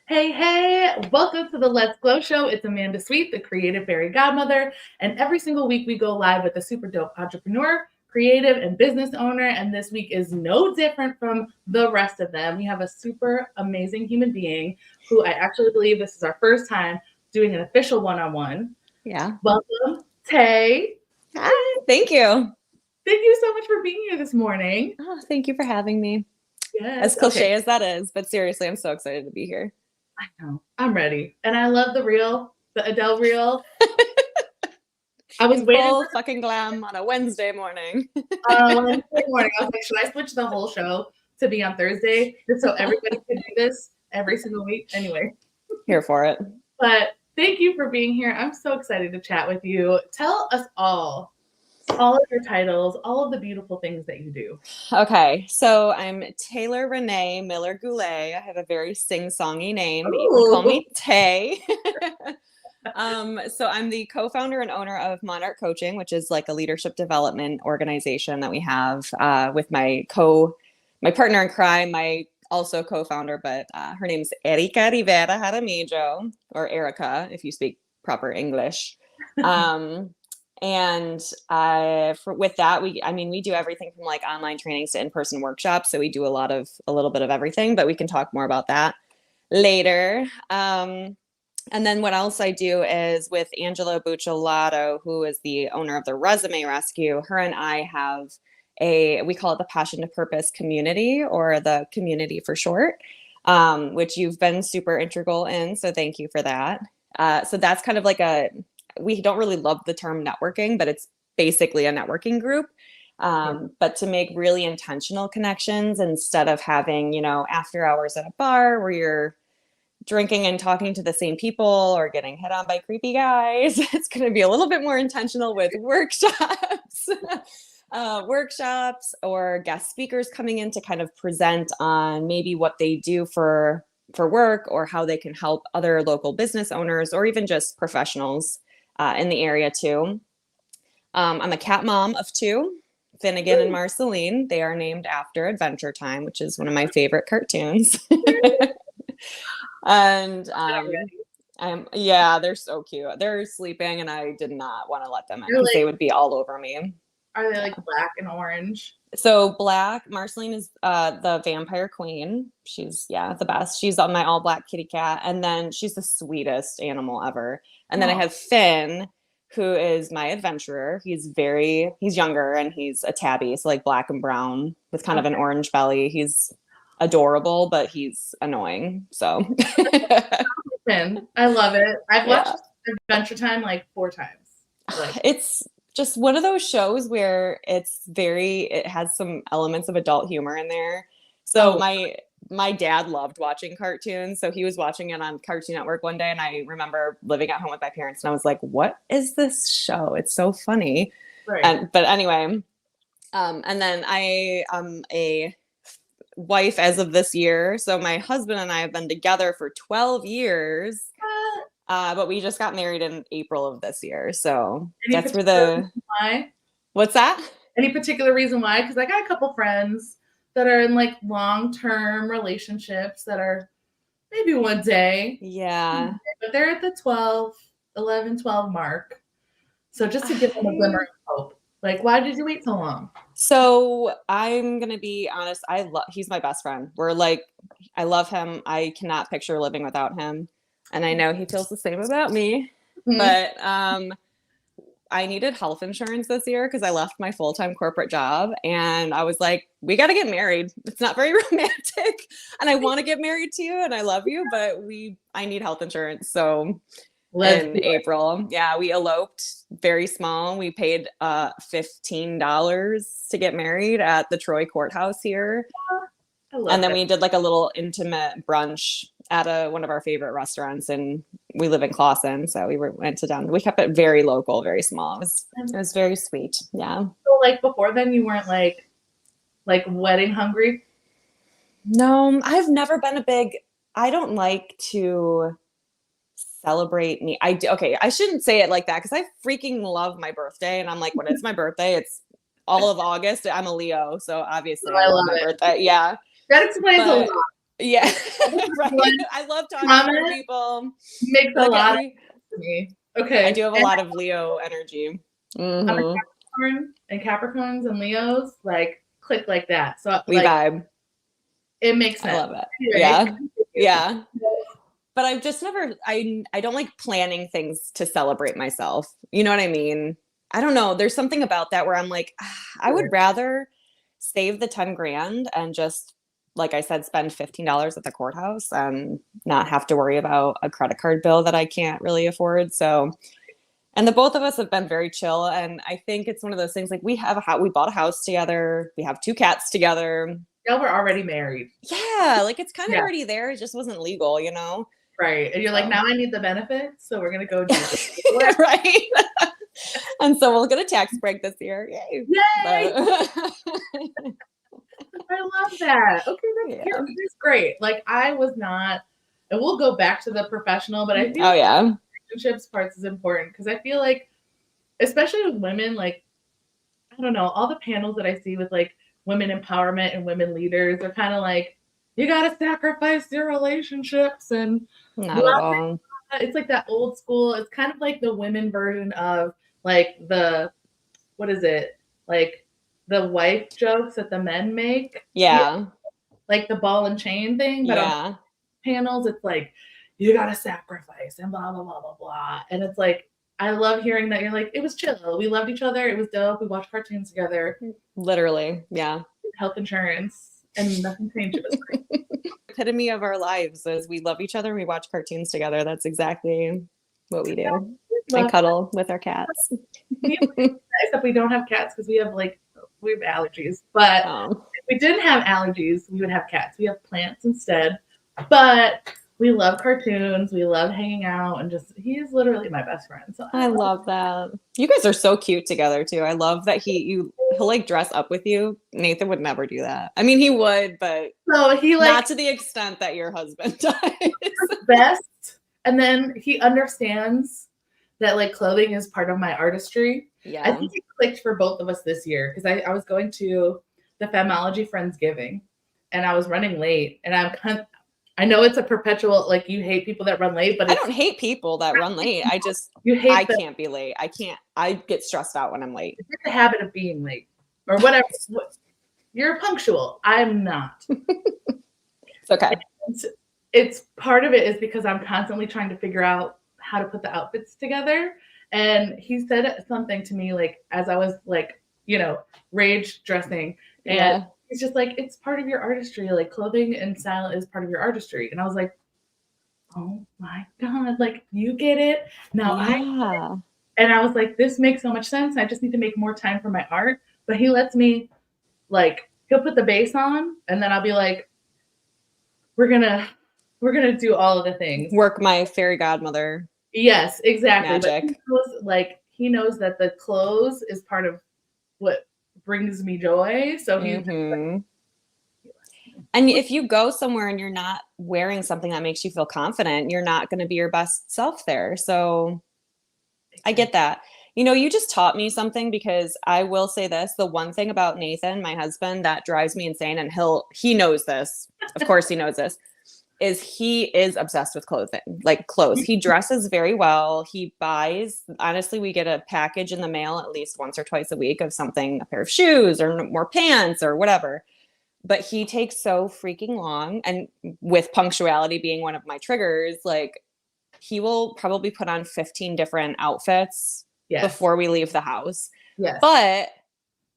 Hey, hey, welcome to the Let's Glow Show. It's Amanda Sweet, the Creative Fairy Godmother. And every single week we go live with a super dope entrepreneur, creative, and business owner. And this week is no different from the rest of them. We have a super amazing human being who I actually believe this is our first time doing an official one-on-one. Yeah. Welcome, Tay. Hi, thank you. Thank you so much for being here this morning. Oh, thank you for having me. Yes. As cliche as that is, but seriously, I'm so excited to be here. I know. I'm ready. And I love the Adele reel. I was In waiting full for fucking glam on a Wednesday morning. Wednesday morning. I was like, should I switch the whole show to be on Thursday just so everybody could do this every single week? Anyway. Here for it. But thank you for being here. I'm so excited to chat with you. Tell us all of your titles, all of the beautiful things that you do. Okay, so I'm Taylor Renee Miller-Goulait. I have a very sing-songy name, but you can call me Tay. So I'm the co-founder and owner of Monarch Coaching, which is like a leadership development organization that we have with my partner in crime, my also co-founder, but her name's Erica Rivera Jaramillo, or Erica, if you speak proper English. And with that, we do everything from like online trainings to in-person workshops. So we do a little bit of everything, but we can talk more about that later. And then what else I do is with Angela Bucciolato, who is the owner of the Resume Rescue. Her and I have we call it the Passion to Purpose community, or the community for short, which you've been super integral in. So thank you for that. So that's kind of like we don't really love the term networking, but it's basically a networking group. But to make really intentional connections instead of having, after hours at a bar where you're drinking and talking to the same people or getting hit on by creepy guys. It's going to be a little bit more intentional with workshops, or guest speakers coming in to kind of present on maybe what they do for work, or how they can help other local business owners or even just professionals in the area too. I'm a cat mom of two, Finnegan and Marceline. They are named after Adventure Time, which is one of my favorite cartoons. And they're so cute. They're sleeping and I did not want to let them in because they would be all over me. Are they like black and orange? So black, Marceline is the vampire queen. She's the best. She's on my all black kitty cat. And then she's the sweetest animal ever. And then I have Finn, who is my adventurer. He's younger and he's a tabby. So like black and brown with kind of an orange belly. He's adorable, but he's annoying. So I love it. I've watched Adventure Time like 4 times. It's just one of those shows where it has some elements of adult humor in there. So my dad loved watching cartoons. So he was watching it on Cartoon Network one day. And I remember living at home with my parents and I was like, what is this show? It's so funny. Right. But anyway, and then I am a wife as of this year. So my husband and I have been together for 12 years. But we just got married in April of this year. So that's where why? What's that? Any particular reason why? Because I got a couple friends that are in like long-term relationships that are maybe one day. Yeah. But they're at the 11, 12 mark. So just to give them a glimmer of hope. Like, why did you wait so long? So I'm going to be honest. He's my best friend. I love him. I cannot picture living without him. And I know he feels the same about me, but I needed health insurance this year because I left my full-time corporate job and I was like, we got to get married. It's not very romantic and I want to get married to you and I love you, but I need health insurance. So in April, we eloped very small. We paid $15 to get married at the Troy courthouse here. And then we did like a little intimate brunch at one of our favorite restaurants, and we live in Clawson, so we kept it very local, very small. It was very sweet. Yeah. So like before then you weren't like wedding hungry? No, I've never been I don't like to celebrate me. I shouldn't say it like that because I freaking love my birthday, and I'm like, when it's my birthday, it's all of August. I'm a Leo, so obviously I love my birthday. Yeah. That explains a lot. Yeah. Right. One I love talking to comment people. makes a Look at lot of me. sense to me. I Okay. do have a And lot of Leo energy. I'm a Hmm. Capricorn, and Capricorns and Leos like click like that. So We like vibe. it makes I sense. love it. Anyway, Yeah. Yeah. But I've just never, I don't like planning things to celebrate myself. You know what I mean? I don't know. There's something about that where I'm like, I would rather save the 10 grand and just, like I said, spend $15 at the courthouse and not have to worry about a credit card bill that I can't really afford. So, and the both of us have been very chill. And I think it's one of those things like we have a house, we bought a house together, we have 2 cats together. y'all were already married. Yeah, like it's kind of Yeah. already there. It just wasn't legal, you know? Right. And you're like, So. now I need the benefits, so we're gonna go do this. Right. And so we'll get a tax break this year. Yay. Yay! But I love that. Okay, that's great. Like I was not, and we'll go back to the professional, but I feel like yeah. relationships parts is important because I feel like, especially with women, like I don't know, all the panels that I see with like women empowerment and women leaders are kind of like, you gotta sacrifice your relationships and Not blah, at all. it's like that old school. It's kind of like the women version of like the what is it? Like the wife jokes that the men make. Yeah. Like the ball and chain thing. But on panels, it's like, you gotta sacrifice and blah blah blah blah blah. And it's like I love hearing that you're like, it was chill. We loved each other. It was dope. We watched cartoons together. Literally. Yeah. Health insurance and nothing changed. It was great. Epitome of our lives is we love each other. We watch cartoons together. That's exactly what we do. And cuddle with our cats. Except we don't have cats because we have allergies. But if we didn't have allergies, we would have cats. We have plants instead. But we love cartoons. We love hanging out, and he's literally my best friend. So I love that. You guys are so cute together too. I love that he'll like dress up with you. Nathan would never do that. I mean, he would, but so he like not to the extent that your husband does. Best, and then he understands that like clothing is part of my artistry. Yeah, I think it clicked for both of us this year because I was going to the Femology Friendsgiving, and I was running late, and I know it's a perpetual, like you hate people that run late, but I don't hate people that run late. I can't be late. I get stressed out when I'm late. It's the habit of being late or whatever. You're punctual. I'm not. It's okay. It's part of it is because I'm constantly trying to figure out how to put the outfits together. And he said something to me, like, as I was like, rage dressing, and it's just like, it's part of your artistry. Like clothing and style is part of your artistry. And I was like, oh my God, like you get it. Now I get it. And I was like, this makes so much sense. I just need to make more time for my art. But he lets me, like, he'll put the bass on and then I'll be like, we're gonna do all of the things. Work my fairy godmother. Yes, exactly. Magic. But he knows that the clothes is part of what brings me joy. So and if you go somewhere and you're not wearing something that makes you feel confident, you're not going to be your best self there. So I get that. You just taught me something, because I will say this, the one thing about Nathan, my husband, that drives me insane, and he knows this. Of course he knows this. Is he is obsessed with clothing, like clothes. He dresses very well. He buys, honestly, we get a package in the mail at least once or twice a week of something, a pair of shoes or more pants or whatever. But he takes so freaking long. And with punctuality being one of my triggers, like he will probably put on 15 different outfits before we leave the house. Yes. But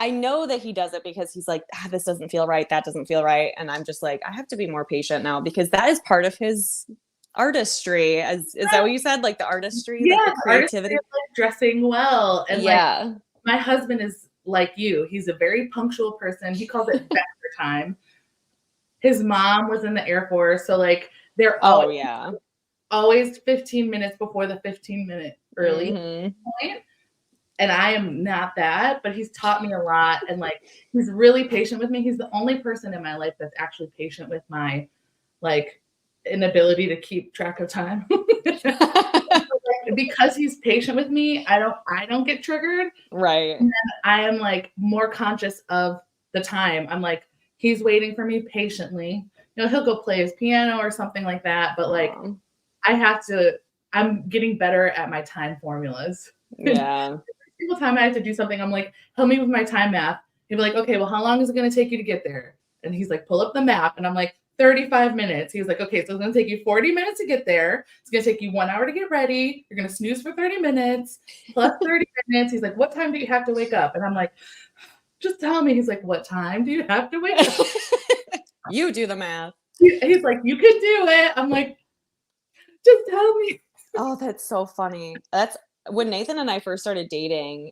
I know that he does it because he's like, this doesn't feel right. That doesn't feel right. And I'm just like, I have to be more patient now, because that is part of his artistry. Is that what you said? Like the artistry, like the creativity, like dressing well. And like my husband is like you. He's a very punctual person. He calls it factor time. His mom was in the Air Force. So like they're always 15 minutes before the 15-minute early point. And I am not that, but he's taught me a lot. And like, he's really patient with me. He's the only person in my life that's actually patient with my like inability to keep track of time. Because he's patient with me, I don't get triggered. Right. And then I am like more conscious of the time. I'm like, he's waiting for me patiently. he'll go play his piano or something like that. But like, Aw. I'm getting better at my time formulas. Yeah. Every single time I have to do something, I'm like, help me with my time math. He'll be like, okay, well, how long is it going to take you to get there? And he's like, pull up the map. And I'm like, 35 minutes. He's like, okay, so it's going to take you 40 minutes to get there. It's going to take you 1 hour to get ready. You're going to snooze for 30 minutes plus 30 minutes. He's like, what time do you have to wake up? And I'm like, just tell me. He's like, what time do you have to wake up? You do the math. He's like, you can do it. I'm like, just tell me. Oh, that's so funny. That's when Nathan and I first started dating.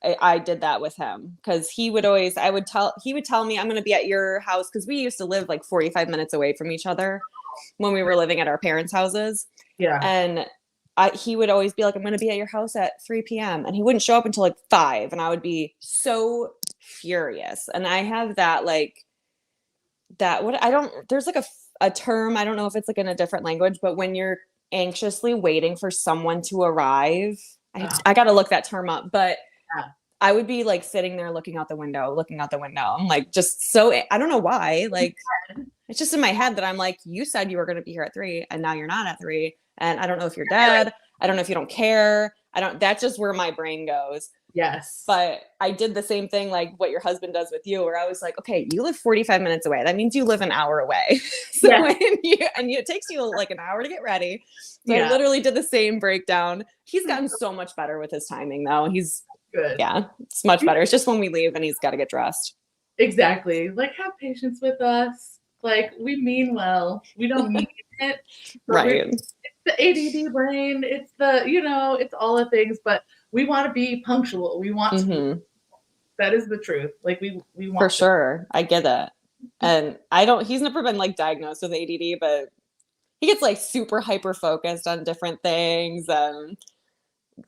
I did that with him because he would tell me I'm going to be at your house because we used to live like 45 minutes away from each other when we were living at our parents' houses. Yeah. And he would always be like, I'm going to be at your house at 3 p.m. And he wouldn't show up until like 5. And I would be so furious. And I have that like that there's like a term, I don't know if it's like in a different language, but when you're anxiously waiting for someone to arrive, I got to look that term up, but I would be like sitting there looking out the window. I'm like, just so, I don't know why, like, it's just in my head that I'm like, you said you were going to be here at 3 and now you're not at 3. And I don't know if you're dead. I don't know if you don't care. That's just where my brain goes. Yes. But I did the same thing like what your husband does with you, where I was like, okay, you live 45 minutes away. That means you live an hour away. So it takes you like an hour to get ready. So I literally did the same breakdown. He's gotten so much better with his timing though. He's good. Yeah, it's much better. It's just when we leave and he's got to get dressed. Exactly. Like, have patience with us. Like, we mean well. We don't mean it. Right. It's the ADD brain. It's it's all the things, but we want to be punctual. We want to. That is the truth. Like, we want for sure. I get it. And he's never been like diagnosed with ADD, but he gets like super hyper focused on different things and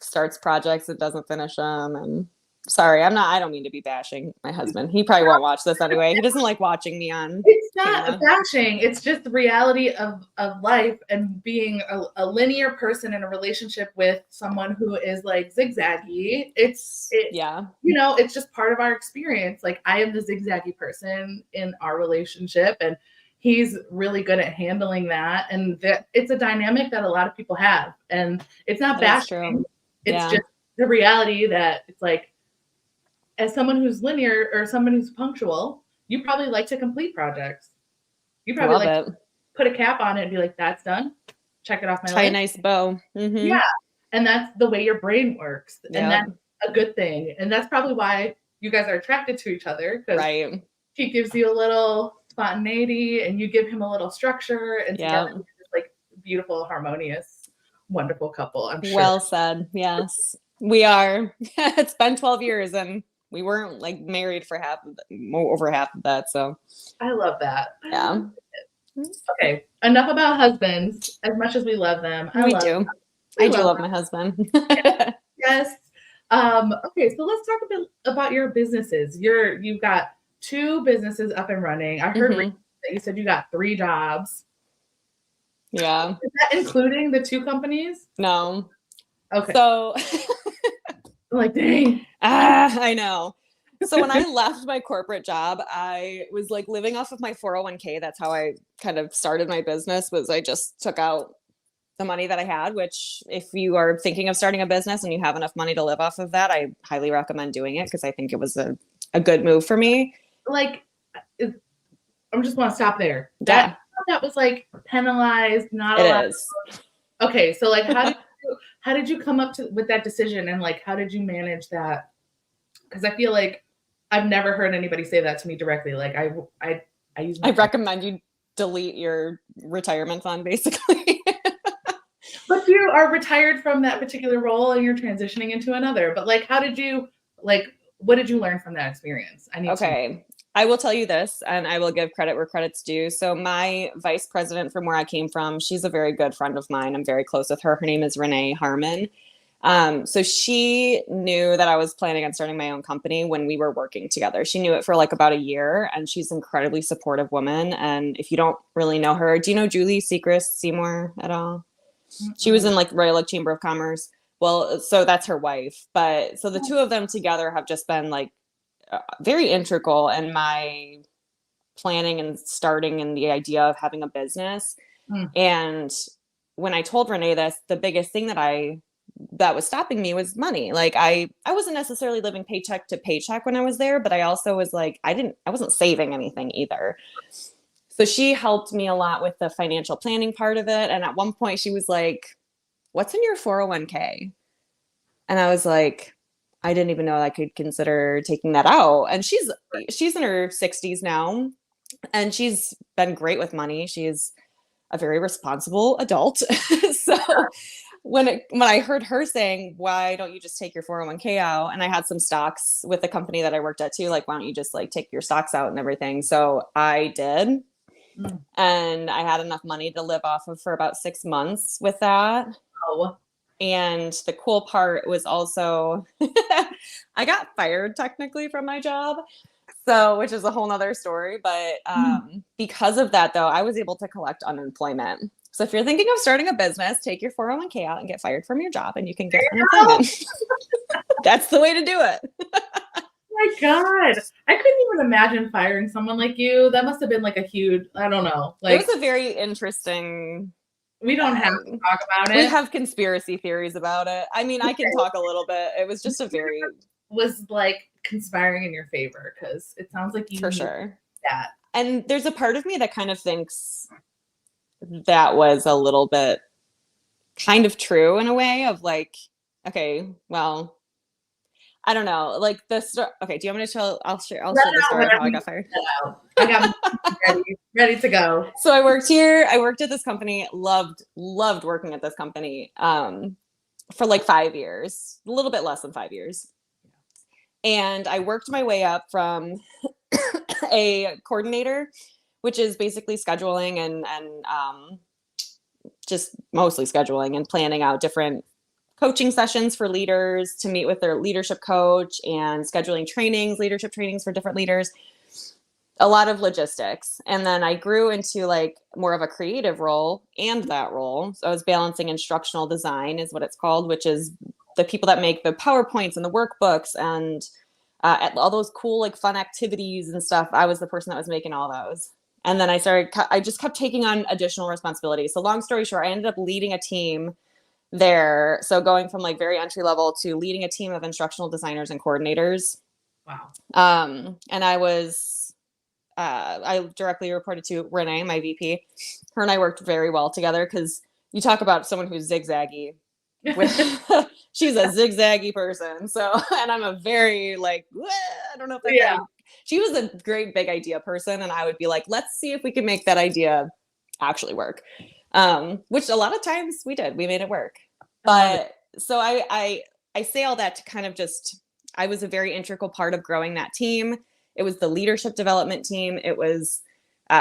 starts projects and doesn't finish them. And sorry, I don't mean to be bashing my husband. He probably won't watch this anyway. He doesn't like watching me on. It's not a bashing. It's just the reality of life and being a linear person in a relationship with someone who is like zigzaggy. It's just part of our experience. Like, I am the zigzaggy person in our relationship, and he's really good at handling that. And it's a dynamic that a lot of people have, and it's not bashing. It's just the reality that it's like, as someone who's linear or someone who's punctual, you probably like to complete projects. You probably to put a cap on it and be like, that's done. Check it off my list. Tie a nice bow. Mm-hmm. Yeah. And that's the way your brain works. And that's a good thing. And that's probably why you guys are attracted to each other. Because he gives you a little spontaneity and you give him a little structure. And together you're just like beautiful, harmonious, wonderful couple, I'm sure. Well said. Yes, we are. It's been 12 years and we weren't like married for over half of that. So I love that. Yeah. Okay. Enough about husbands. As much as we love them, I do love my husband. Yes. Okay. So let's talk a bit about your businesses. You've got 2 businesses up and running. I heard that you said you got 3 jobs. Yeah. Is that including the 2 companies? No. Okay. So I'm like, dang. I know. So when I left my corporate job, I was like living off of my 401k. That's how I kind of started my business, was I just took out the money that I had, which if you are thinking of starting a business and you have enough money to live off of that, I highly recommend doing it because I think it was a good move for me. Like, I just want to stop there. That was like penalized, not allowed. It is. Okay. So like, how did you come up with that decision, and like, how did you manage that? Because I feel like I've never heard anybody say that to me directly. Like I recommend you delete your retirement fund, basically. But you are retired from that particular role and you're transitioning into another. But like, what did you learn from that experience? I will tell you this, and I will give credit where credit's due. So my vice president from where I came from, she's a very good friend of mine. I'm very close with her. Her name is Renee Harmon. So she knew that I was planning on starting my own company when we were working together. She knew it for like about a year, and she's an incredibly supportive woman. And if you don't really know her, do you know Julie Seymour at all? Mm-hmm. She was in like Royal Oak Chamber of Commerce. Well, so that's her wife. But so the 2 of them together have just been like very integral in my planning and starting and the idea of having a business. And when I told Renee this, the biggest thing that was stopping me was money. Like I wasn't necessarily living paycheck to paycheck when I was there, but I also was like, I wasn't saving anything either. So she helped me a lot with the financial planning part of it. And at one point she was like, what's in your 401k? And I was like, I didn't even know I could consider taking that out. And she's in her 60s now, and she's been great with money. She's a very responsible adult. So when I heard her saying, why don't you just take your 401k out? And I had some stocks with the company that I worked at too. Like, why don't you just like take your stocks out and everything? So I did. And I had enough money to live off of for about 6 months with that. Oh. And the cool part was also I got fired technically from my job. So, which is a whole nother story. But because of that, though, I was able to collect unemployment. So if you're thinking of starting a business, take your 401k out and get fired from your job, and you can get unemployment. That's the way to do it. Oh my God. I couldn't even imagine firing someone like you. That must have been like a huge, I don't know. Like, it was a very interesting. We don't have to talk about it. We have conspiracy theories about it. I mean, I can talk a little bit. It was just a very was like conspiring in your favor, because it sounds like you for sure that. And there's a part of me that kind of thinks that was a little bit kind of true in a way of like, okay, well, I don't know, like okay, do you want me to tell? I'll share the story of how I got fired. I got ready to go. So I worked here. I worked at this company. Loved working at this company for like 5 years, a little bit less than 5 years. And I worked my way up from a coordinator, which is basically scheduling and just mostly scheduling and planning out different coaching sessions for leaders to meet with their leadership coach, and scheduling trainings, leadership trainings for different leaders, a lot of logistics. And then I grew into like more of a creative role and that role. So I was balancing instructional design is what it's called, which is the people that make the PowerPoints and the workbooks and all those cool, like fun activities and stuff. I was the person that was making all those. And then I just kept taking on additional responsibilities. So long story short, I ended up leading a team there. So going from like very entry level to leading a team of instructional designers and coordinators. Wow. And I directly reported to Renee, my VP. Her and I worked very well together, because you talk about someone who's zigzaggy. She's a zigzaggy person. So, and I'm a very like, I don't know if that's she was a great big idea person, and I would be like, let's see if we can make that idea actually work. Which a lot of times we did. We made it work. But so I say all that to kind of I was a very integral part of growing that team. It was the leadership development team. It was,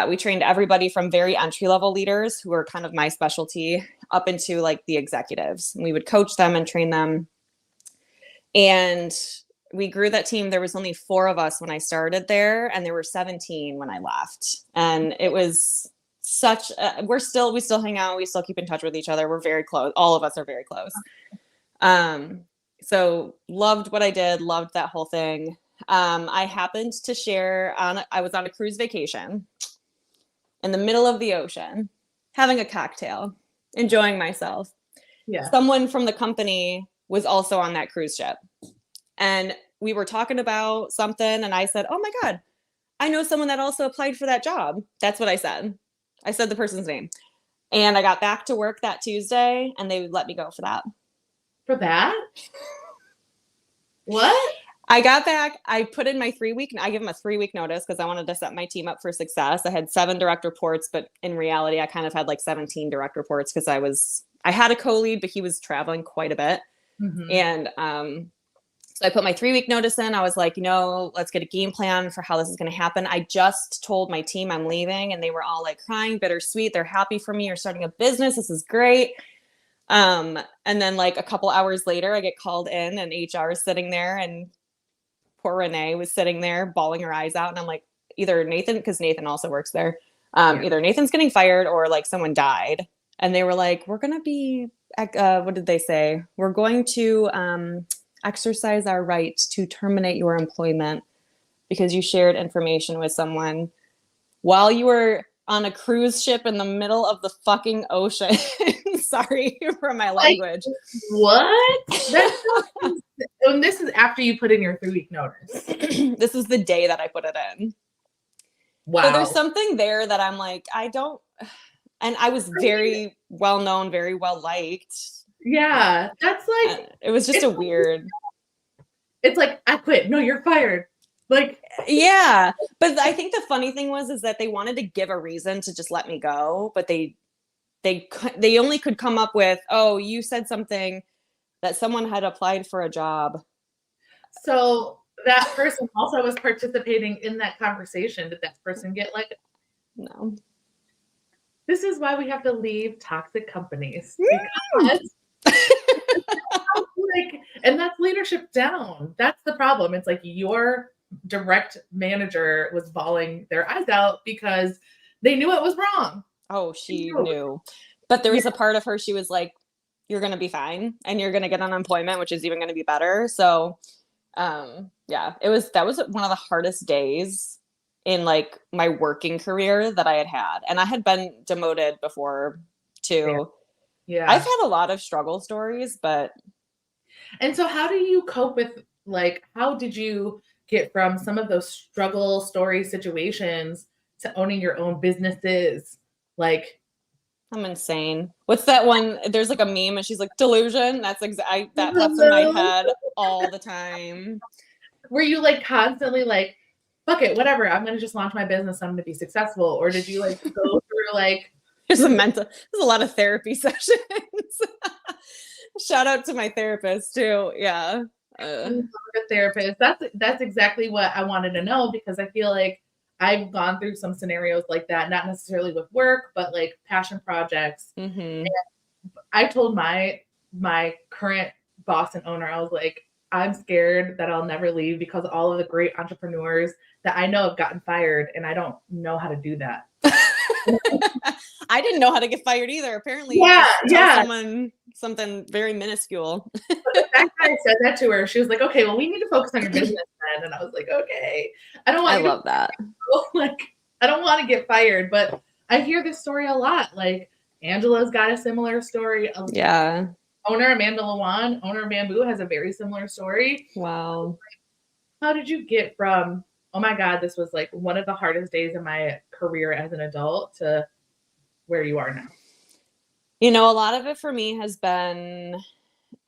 we trained everybody from very entry-level leaders, who were kind of my specialty, up into like the executives. And we would coach them and train them. And we grew that team. There was only 4 of us when I started there, and there were 17 when I left. And it was such we still hang out. We still keep in touch with each other. We're very close. All of us are very close. So loved what I did. Loved that whole thing. I happened to share I was on a cruise vacation in the middle of the ocean, having a cocktail, enjoying myself. Yeah. Someone from the company was also on that cruise ship, and we were talking about something, and I said, oh my God, I know someone that also applied for that job. That's what I said. I said the person's name, and I got back to work that Tuesday, and they let me go for that. For that? What? I got back, I put in my 3-week, I give them a 3-week notice because I wanted to set my team up for success. I had 7 direct reports, but in reality, I kind of had like 17 direct reports, because I had a co-lead, but he was traveling quite a bit. Mm-hmm. And so I put my 3-week notice in. I was like, let's get a game plan for how this is going to happen. I just told my team I'm leaving, and they were all like crying, bittersweet. They're happy for me. You're starting a business. This is great. And then like a couple hours later, I get called in, and HR is sitting there, and poor Renee was sitting there bawling her eyes out. And I'm like, either Nathan, because Nathan also works there, either Nathan's getting fired or like someone died. And they were like, we're going to be, what did they say? We're going to exercise our right to terminate your employment because you shared information with someone while you were on a cruise ship in the middle of the fucking ocean. Sorry for my language. Like, what? And this is after you put in your 3-week notice. This is the day that I put it in. Wow. So there's something there that I'm like, I don't, and I was very well known, very well liked. Yeah, that's like, it was just a weird. It's like, I quit. No, you're fired. Like, yeah. But I think the funny thing is that they wanted to give a reason to just let me go, but they only could come up with, oh, you said something that someone had applied for a job. So that person also was participating in that conversation. Did that person get like, no? This is why we have to leave toxic companies. Because like, and that's leadership down. That's the problem. It's like your direct manager was bawling their eyes out because they knew it was wrong. Oh, she knew. But there was a part of her, she was like, you're going to be fine and you're going to get unemployment, which is even going to be better. So, yeah, that was one of the hardest days in like my working career that I had. And I had been demoted before too. Yeah. I've had a lot of struggle stories, but. And so how do you cope with, like, how did you get from some of those struggle story situations to owning your own businesses? Like, I'm insane. What's that one? There's like a meme and she's like, delusion. That's that pops in my head all the time. Were you like constantly like, fuck it, whatever, I'm going to just launch my business, I'm going to be successful? Or did you like go through like. There's a lot of therapy sessions. Shout out to my therapist too. Yeah. A therapist. That's exactly what I wanted to know, because I feel like I've gone through some scenarios like that, not necessarily with work, but like passion projects. Mm-hmm. And I told my current boss and owner, I was like, I'm scared that I'll never leave because all of the great entrepreneurs that I know have gotten fired, and I don't know how to do that. I didn't know how to get fired either. Apparently, someone something very minuscule. But the fact that I said that to her, she was like, "Okay, well, we need to focus on your business then." And I was like, "Okay, I don't want." I love that. Like, I don't want to get fired, but I hear this story a lot. Like, Angela's got a similar story. Yeah. Owner Amanda Lawan, owner of Bamboo, has a very similar story. Wow. How did you get from, oh my God, this was like one of the hardest days in my career as an adult, to where you are now? You know, a lot of it for me has been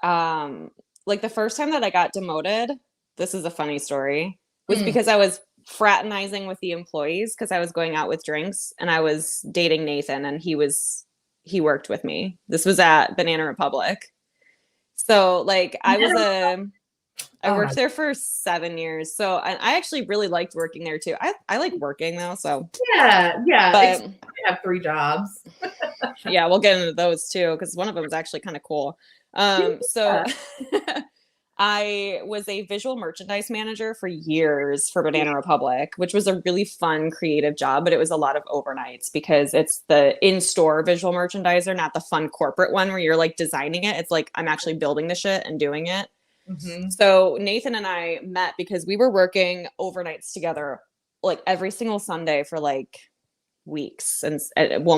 like the first time that I got demoted, this is a funny story, was because I was fraternizing with the employees because I was going out with drinks and I was dating Nathan and he worked with me. This was at Banana Republic. So like I worked there for 7 years. So I actually really liked working there too. I like working though. So yeah. But I have 3 jobs. Yeah, we'll get into those too, because one of them is actually kind of cool. So I was a visual merchandise manager for years for Banana Republic, which was a really fun, creative job, but it was a lot of overnights because it's the in-store visual merchandiser, not the fun corporate one where you're like designing it. It's like I'm actually building the shit and doing it. Mm-hmm. So Nathan and I met because we were working overnights together like every single Sunday for like weeks and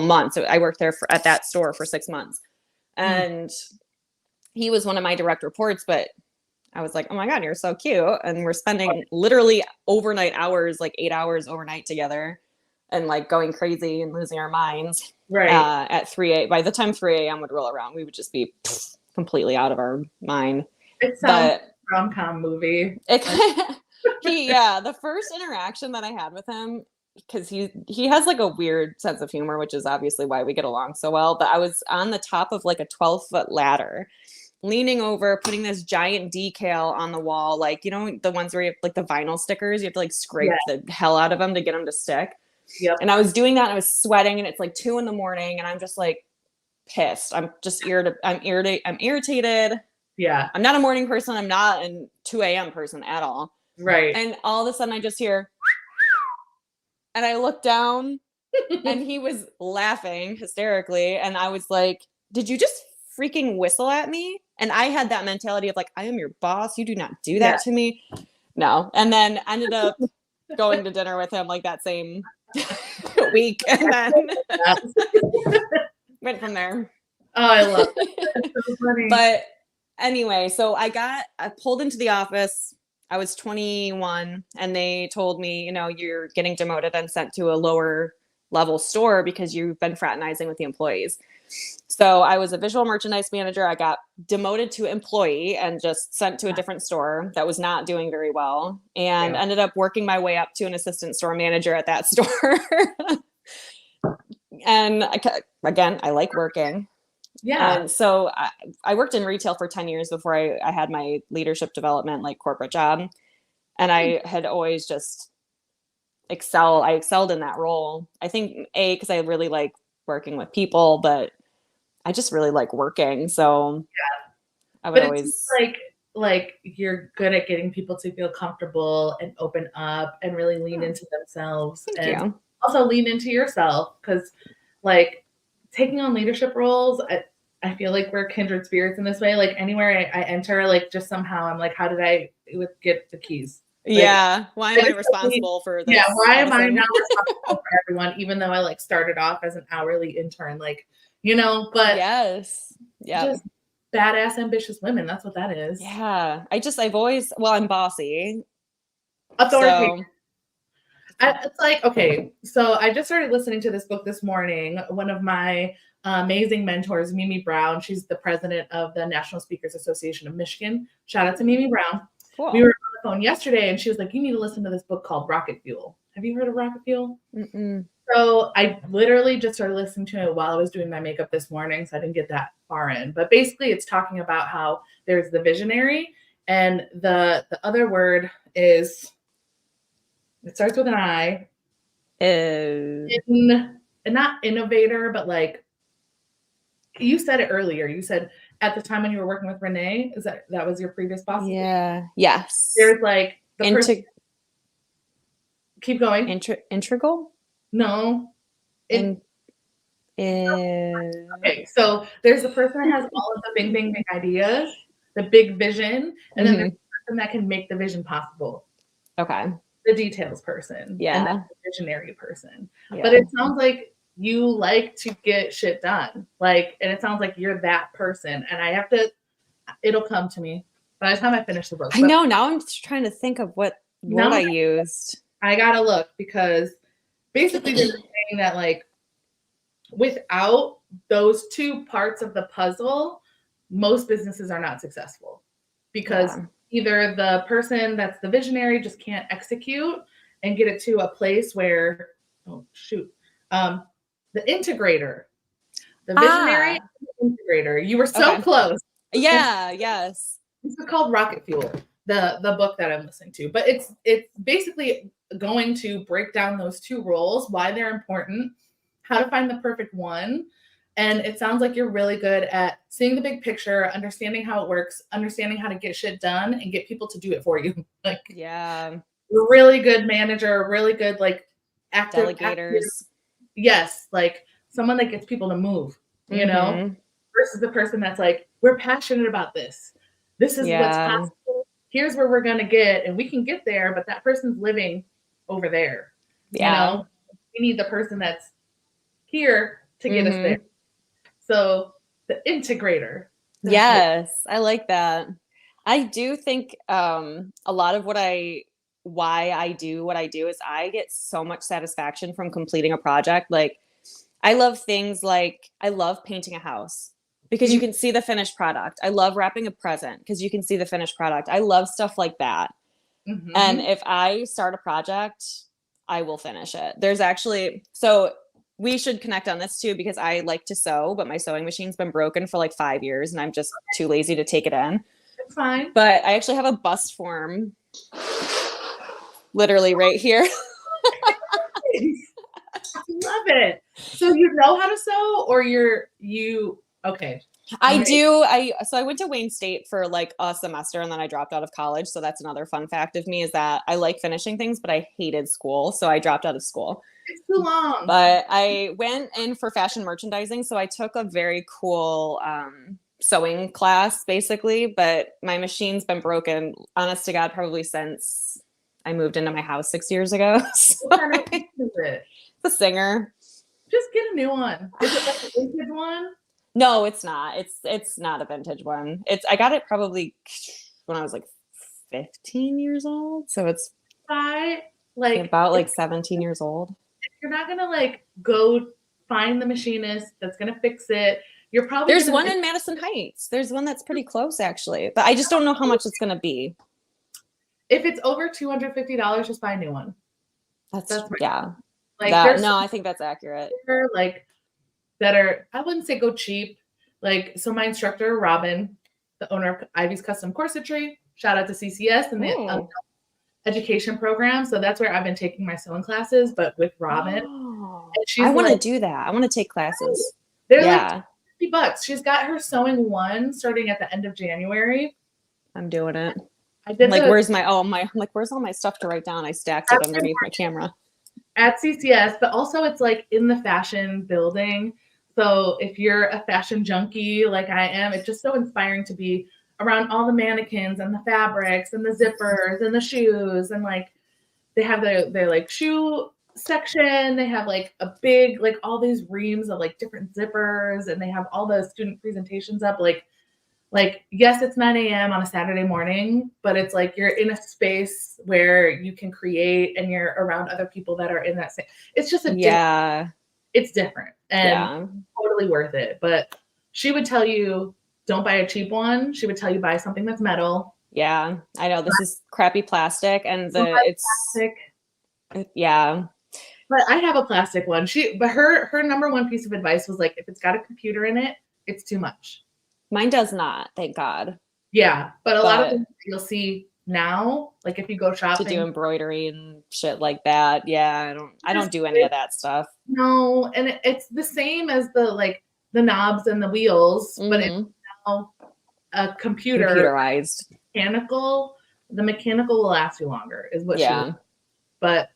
months. So I worked there at that store for 6 months, and he was one of my direct reports, but I was like, oh my God, you're so cute. And we're spending literally overnight hours, like 8 hours overnight together and like going crazy and losing our minds. Right. At 3 a.m. By the time 3 a.m. would roll around, we would just be completely out of our mind. It sounds like a rom-com movie. The first interaction that I had with him, because he has like a weird sense of humor, which is obviously why we get along so well. But I was on the top of like a 12-foot ladder, leaning over, putting this giant decal on the wall, like, you know, the ones where you have like the vinyl stickers, you have to like scrape the hell out of them to get them to stick. Yep. And I was doing that and I was sweating and it's like 2 a.m. and I'm just like pissed. I'm just irritated. I'm irritated. Yeah. I'm not a morning person. I'm not a 2 a.m. person at all. Right. And all of a sudden I just hear, and I look down and he was laughing hysterically. And I was like, did you just freaking whistle at me? And I had that mentality of like, I am your boss. You do not do that to me. No. And then ended up going to dinner with him like that same week and then went from there. Oh, I love it. That's so funny. But anyway, so I pulled into the office. I was 21 and they told me, you're getting demoted and sent to a lower level store because you've been fraternizing with the employees. So I was a visual merchandise manager. I got demoted to employee and just sent to a different store that was not doing very well, and ended up working my way up to an assistant store manager at that store. And again, I like working. Yeah. And so I worked in retail for 10 years before I had my leadership development, like corporate job. And I had always just I excelled in that role. I think because I really like working with people, but I just really like working. So I would always like you're good at getting people to feel comfortable and open up and really lean into themselves. Thank you. Also lean into yourself, because like taking on leadership roles, I feel like we're kindred spirits in this way. Like anywhere I enter, like just somehow I'm like, how did I get the keys? Like, why am I responsible for this? Yeah, why am I not responsible for everyone, even though I like started off as an hourly intern, like, but yes. Yeah. Just badass ambitious women. That's what that is. Yeah. I'm bossy. Authority. It's like, okay, so I just started listening to this book this morning. One of my amazing mentors, Mimi Brown, she's the president of the National Speakers Association of Michigan. Shout out to Mimi Brown. Cool. We were on the phone yesterday and she was like, you need to listen to this book called Rocket Fuel. Have you heard of Rocket Fuel? Mm-mm. So I literally just started listening to it while I was doing my makeup this morning, so I didn't get that far in. But basically it's talking about how there's the visionary, and the other word is, it starts with an I. Not innovator, but like you said it earlier. You said at the time when you were working with Renee, that was your previous boss? Yeah. Yes. There's like the person. Keep going. Integral? No. Okay. So there's the person that has all of the big ideas, the big vision, and then there's the person that can make the vision possible. Okay. The details person. Yeah. And that's the visionary person. Yeah. But it sounds like you like to get shit done. And it sounds like you're that person. And it'll come to me by the time I finish the book. I know. Now I'm just trying to think of what word I used. I gotta look, because basically they're saying that like without those two parts of the puzzle, most businesses are not successful, because either the person that's the visionary just can't execute and get it to a place where, the integrator, the visionary, the integrator. You were so close. Yeah. Yes. This is called Rocket Fuel, the book that I'm listening to, but it's basically going to break down those two roles, why they're important, how to find the perfect one. And it sounds like you're really good at seeing the big picture, understanding how it works, understanding how to get shit done and get people to do it for you. Really good manager, really good, like active delegators. Yes. Like someone that gets people to move, versus the person that's like, we're passionate about this. This is what's possible. Here's where we're going to get, and we can get there, but that person's living over there. Yeah. We need the person that's here to get us there. So the integrator. Yes, I like that. I do think a lot of why I do what I do is I get so much satisfaction from completing a project. Like I love things like I love painting a house because you can see the finished product. I love wrapping a present because you can see the finished product. I love stuff like that. And if I start a project, I will finish it. So we should connect on this too, because I like to sew, but my sewing machine's been broken for like 5 years and I'm just too lazy to take it in. It's fine. But I actually have a bust form literally right here. I love it. So you know how to sew, or okay. I do. So I went to Wayne State for like a semester and then I dropped out of college. So that's another fun fact of me, is that I like finishing things, but I hated school. So I dropped out of school. It's too long. But I went in for fashion merchandising. So I took a very cool sewing class basically, but my machine's been broken, honest to God, probably since I moved into my house 6 years ago. What kind of machine is it? The singer. Just get a new one. Is it like a vintage one? No, it's not. It's not a vintage one. I got it probably when I was like 15 years old. So it's about like 17 years old. If you're not gonna like go find the machinist that's gonna fix it, you're probably There's one in Madison Heights. There's one that's pretty close actually, but I just don't know how much it's gonna be. If it's over $250, just buy a new one. That's yeah. Like no, I think that's accurate. Like that are, I wouldn't say go cheap. Like, so my instructor, Robin, the owner of Ivy's Custom Corsetry, shout out to CCS and the education program. So that's where I've been taking my sewing classes, but with Robin. I want to do that. I want to take classes. They're like $50. She's got her sewing one starting at the end of January. I'm doing it. I did where's all my stuff to write down? I stacked it underneath my camera. At CCS, but also it's like in the fashion building. So if you're a fashion junkie like I am, it's just so inspiring to be around all the mannequins and the fabrics and the zippers and the shoes. And like they have their like shoe section. They have like a big, like all these reams of like different zippers, and they have all the student presentations up. Like, yes, it's 9 a.m. on a Saturday morning, but it's like you're in a space where you can create and you're around other people that are in that same. It's just it's different and totally worth it. But she would tell you, don't buy a cheap one. She would tell you buy something that's metal. Yeah, I know this is crappy plastic, and plastic. Yeah. But I have a plastic one. But her number one piece of advice was like, if it's got a computer in it, it's too much. Mine does not, thank God. Yeah, but a lot of things you'll see now, like if you go shopping to do embroidery and shit like that. Yeah, I don't do any of that stuff. No, and it's the same as the knobs and the wheels, but it's now a computerized. Mechanical. The mechanical will last you longer, is what she was. But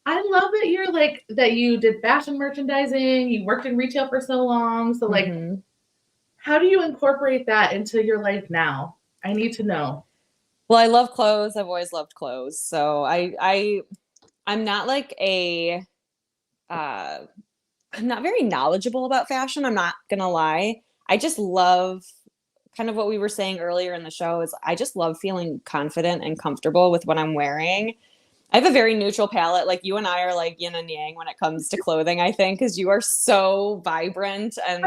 I love that you're that you did fashion merchandising, you worked in retail for so long. So how do you incorporate that into your life now? I need to know. Well, I love clothes. I've always loved clothes. So I'm not I'm not very knowledgeable about fashion. I'm not gonna lie. I just love kind of what we were saying earlier in the show is I just love feeling confident and comfortable with what I'm wearing. I have a very neutral palette. Like you and I are like yin and yang when it comes to clothing, I think, because you are so vibrant and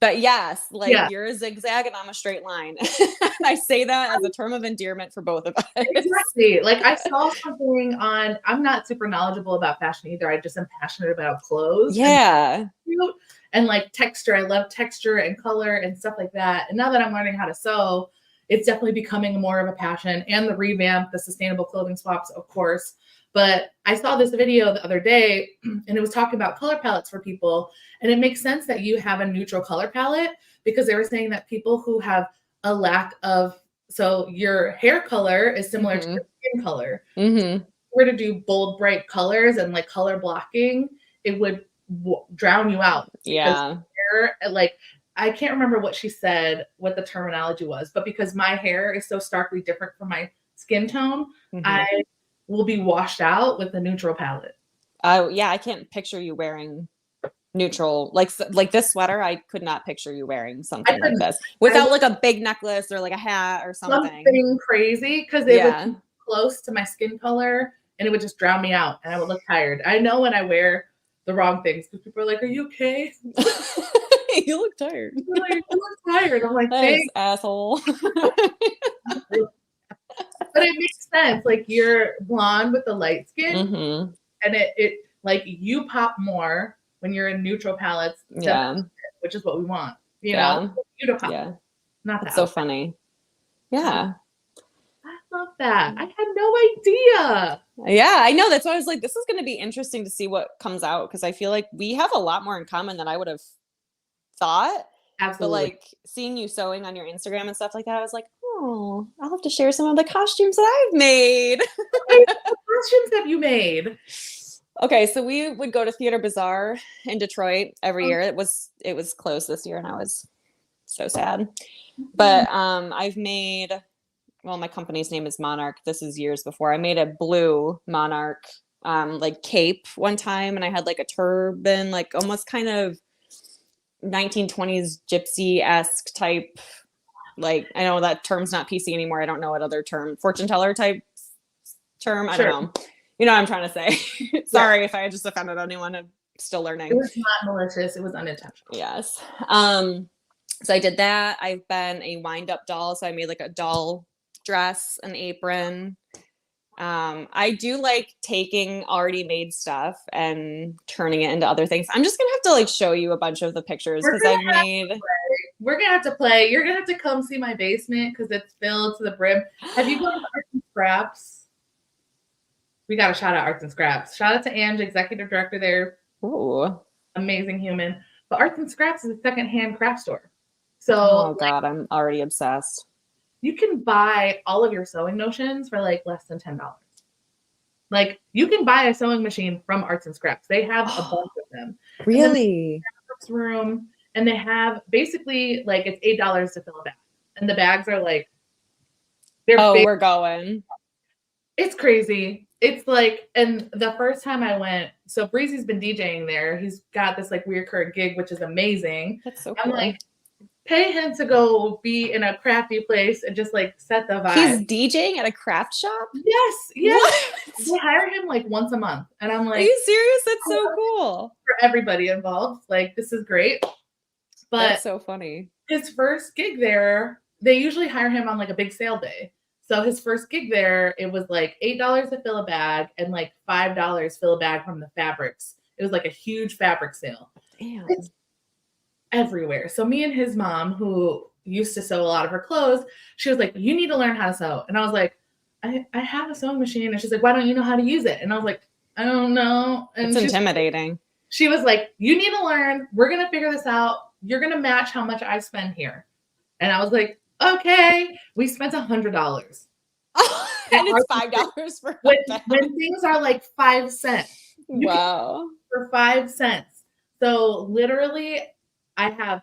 but yes, you're a zigzag and I'm a straight line. And I say that as a term of endearment for both of us. Exactly. Like I saw something I'm not super knowledgeable about fashion either. I just am passionate about clothes. Yeah. And like texture. I love texture and color and stuff like that. And now that I'm learning how to sew, it's definitely becoming more of a passion, and the revamp, the sustainable clothing swaps, of course. But I saw this video the other day and it was talking about color palettes for people. And it makes sense that you have a neutral color palette because they were saying that people who have a lack of, so your hair color is similar to your skin color. If you were to do bold, bright colors and like color blocking, it would drown you out. Yeah. I can't remember what she said, what the terminology was, but because my hair is so starkly different from my skin tone, I will be washed out with the neutral palette. Oh yeah, I can't picture you wearing neutral like this sweater. I could not picture you wearing something like this without like a big necklace or like a hat or something crazy, because it would be close to my skin color and it would just drown me out and I would look tired. I know when I wear the wrong things because people are like, "Are you okay?" You look tired. You look tired. I'm like, thanks, asshole. But it makes sense. Like you're blonde with the light skin, and it like you pop more when you're in neutral palettes, which is what we want. You know, you to pop. Yeah, not that. It's so funny. Yeah, I love that. I had no idea. Yeah, I know. That's why I was like, this is going to be interesting to see what comes out, because I feel like we have a lot more in common than I would have thought. Absolutely. But like seeing you sewing on your Instagram and stuff like that, I was like, oh, I'll have to share some of the costumes that I've made. What costumes have you made? Okay, so we would go to Theater Bazaar in Detroit every year. It was closed this year and I was so sad. But I've made, well, my company's name is Monarch. This is years before. I made a blue Monarch like cape one time, and I had like a turban, like almost kind of 1920s gypsy-esque type. Like, I know that term's not PC anymore. I don't know what other term, fortune teller type term. I don't know. You know what I'm trying to say. Sorry if I just offended anyone. I'm still learning. It was not malicious. It was unintentional. Yes. So I did that. I've been a wind-up doll. So I made like a doll dress, an apron. I do like taking already made stuff and turning it into other things. I'm just gonna have to like show you a bunch of the pictures because I've made. We're gonna have to play. You're gonna have to come see my basement because it's filled to the brim. Have you gone to Arts and Scraps? We got to shout out Arts and Scraps. Shout out to Ange, executive director there. Ooh. Amazing human. But Arts and Scraps is a secondhand craft store. So, oh God, I'm already obsessed. You can buy all of your sewing notions for like less than $10. Like you can buy a sewing machine from Arts and Scraps. They have a bunch of them. Really? Room, and they have basically like it's $8 to fill a bag, and the bags are like they're big. We're going. It's crazy. It's like, and the first time I went, so Breezy's been DJing there. He's got this like weird current gig, which is amazing. That's so cool. I'm like, pay him to go be in a crafty place and just like set the vibe. He's DJing at a craft shop? Yes. What? They hire him like once a month. And I'm like, are you serious? That's so cool. For everybody involved. Like, this is great. But that's so funny. His first gig there, they usually hire him on like a big sale day. So his first gig there, it was like $8 to fill a bag and like $5 fill a bag from the fabrics. It was like a huge fabric sale. Damn. It's everywhere. So me and his mom, who used to sew a lot of her clothes, she was like, you need to learn how to sew. And I was like, I have a sewing machine. And she's like, why don't you know how to use it? And I was like, I don't know. And it's intimidating. She was like, you need to learn. We're going to figure this out. You're going to match how much I spend here. And I was like, okay. We spent $100. Oh, and it's $5 for when things are like 5 cents. Wow. For 5 cents. So literally, I have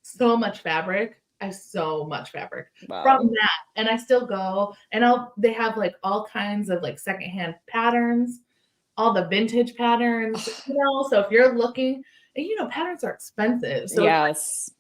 so much fabric. I have so much fabric from that. And I still go and they have like all kinds of like secondhand patterns, all the vintage patterns, you know. So if you're looking, and you know, patterns are expensive. So yes.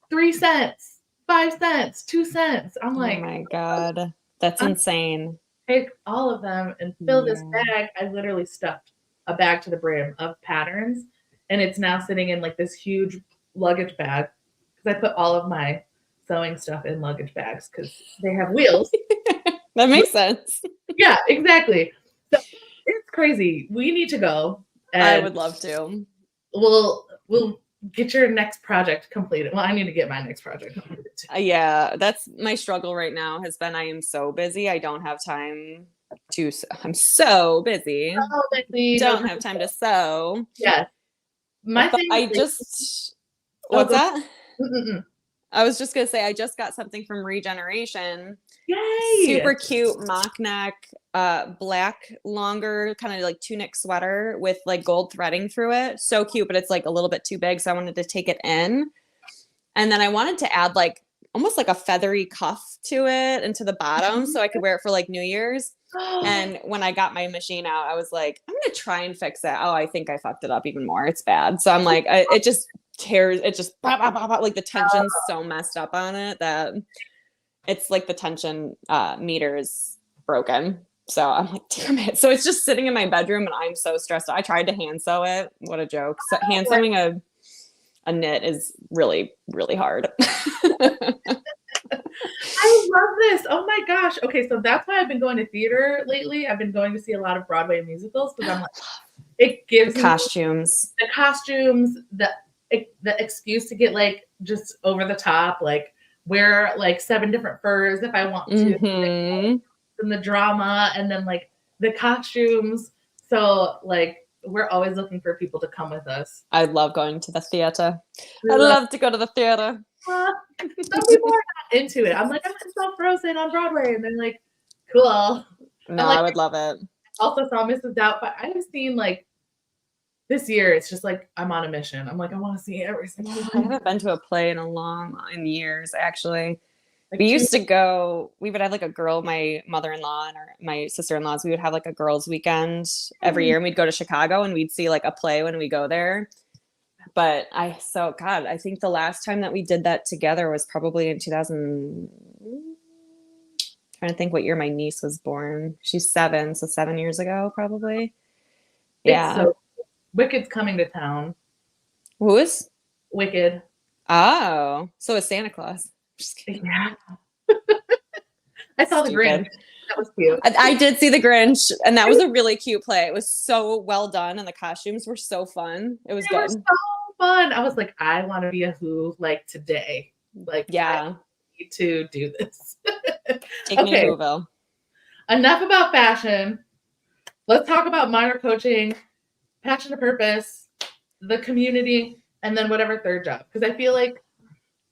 3 cents, 5 cents, 2 cents. I'm like, oh my God. That's insane. Take all of them and fill this bag. I literally stuffed a bag to the brim of patterns. And it's now sitting in like this huge luggage bag because I put all of my sewing stuff in luggage bags because they have wheels. That makes sense. Yeah, exactly. So it's crazy. We need to go. I would love to. We'll get your next project completed. Well, I need to get my next project completed too. Yeah, that's my struggle right now has been I am so busy. I don't have time to, I'm so busy. Don't have time to sew. Yes. What's that? Mm-mm. I was just going to say, I just got something from Regeneration. Yay! Super cute mock neck, black, longer, kind of like tunic sweater with like gold threading through it. So cute, but it's like a little bit too big. So I wanted to take it in. And then I wanted to add like almost like a feathery cuff to it and to the bottom so I could wear it for like New Year's. And when I got my machine out, I was like, I'm going to try and fix it. Oh, I think I fucked it up even more. It's bad. So I'm like, it just tears. It just like the tension's so messed up on it that it's like the tension meter is broken. So I'm like, damn it. So it's just sitting in my bedroom and I'm so stressed. I tried to hand sew it. What a joke. So hand sewing a knit is really, really hard. I love this. Oh my gosh. Okay, so that's why I've been going to theater lately. I've been going to see a lot of Broadway musicals because I'm like, it gives the costumes, the excuse to get like just over the top, like wear like 7 different furs if I want to, and the drama, and then like the costumes. So like we're always looking for people to come with us. I love going to the theater. I love to go to the theater. Some people are not into it. I'm like, I'm gonna saw Frozen on Broadway, and they're like, cool. No, like, I would love it. Also saw Mrs. Doubtfire. I have seen like this year. It's just like I'm on a mission. I'm like, I want to see every single one. I haven't been to a play in years, actually. Like We two. used to go, we would have like a girl, my mother-in-law and my sister-in-laws, we would have like a girls' weekend every year, and we'd go to Chicago and we'd see like a play when we go there. But God, I think the last time that we did that together was probably in 2000. Trying to think what year my niece was born. She's 7, so 7 years ago, probably. It's Yeah. so Wicked's coming to town. Who is? Wicked. Oh, so is Santa Claus. Just kidding. Yeah. I saw the Grinch. Stupid. That was cute. I did see the Grinch, and that was a really cute play. It was so well done, and the costumes were so fun. It was They were good. so fun. I was like, I want to be a Who like today. Like, Yeah. I need to do this. Take me to Okay, Whoville. enough about fashion. Let's talk about Monarch Coaching, passion to purpose, the community, and then whatever third job. Because I feel like